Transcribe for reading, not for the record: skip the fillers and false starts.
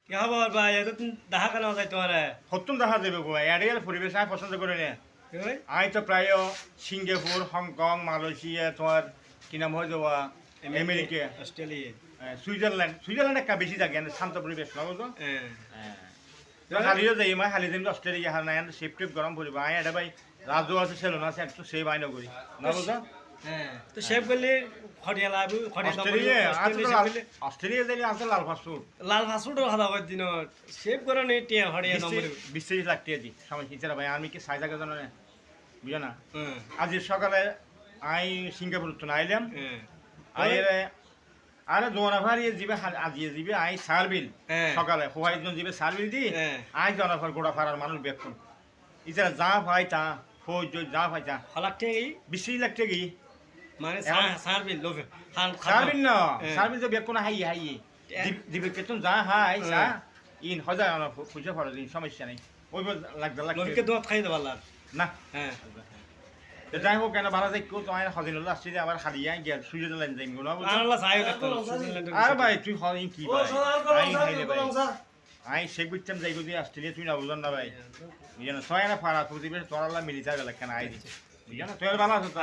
কি খবর ভাই এত দেখা কেন যায় তোমার সত্তর দেখা যাবে গো এরিয়াল পরিবেশ আমি পছন্দ করি না আমি তো প্রায় সিঙ্গাপুর হংকং মালয়েশিয়া তোমার কি নাম হয়ে যাওয়া আমেরিকা অস্ট্রেলিয়া সুইজারল্যান্ড একটা বেশি থাকে শান্ত পরিবেশ না বুঝো হালিও যাই মই হালি দিন অস্ট্রেলিয়া হার নাই সেফ টেপ গরম পড়ব আই এটা ভাই রাজু আছে সেলুন আছে একটু সেভ আইন করি না বুঝো তো সেভ করলে খড়িয়া লাভ অস্ট্রেলিয়া যাইলে আছে লাল ফাস্টফুড লাল ফাস্টফুডও খাওয়া হয় দিন সেভ করে নি টিয়া খড়িয়া নম্বর 20 লাখ টাকা দি সময় হিসাবে ভাই আমি কি সাইজ আগে জানো না বুঝো না আজ সকালে আই সিঙ্গাপুর তো আইলাম আইরে আরে জোনাফার যাবে আজিয়ে যাবে আই সার্বিল সকালে হোয়াইজন যাবে সার্বিল দি আই জোনাফার গোড়া ফারার মানুষ বেক্ষণ ইতারা যা ভাই তা ফৌজ যা ভাই তা লাখ টাকা 20 লাখ টাকা মানে সার্বিল লোভে সার্বিল না সার্বিল তো বেক্ষণ হাই হাই দিবে কেতন যা হাই সা ইন হাজার আনা পয়সা ফারা দিন সমস্যা নাই ওই লাখ লাখ লোভকে দোয়া খাই দেবা লাগ না হ্যাঁ যাই হোক কেন ভালো যাই কেউ তোমার হজিনুল্লাহ আসছে যে আবার হারিয়ে গিয়ে সুইজারল্যান্ড যাই গুলো আল্লাহ চাই আর ভাই তুই হদিন কি ভাই আই খাইলে ভাই আই শেখ বিচ্ছাম যাই যদি অস্ট্রেলিয়া তুই না বুঝন না ভাই বুঝেন ছয় না ফারা প্রতিবেশ তোর আল্লাহ মিলিটার গেল কেন আই দিচ্ছে বুঝেন তুই ভালো আছো তো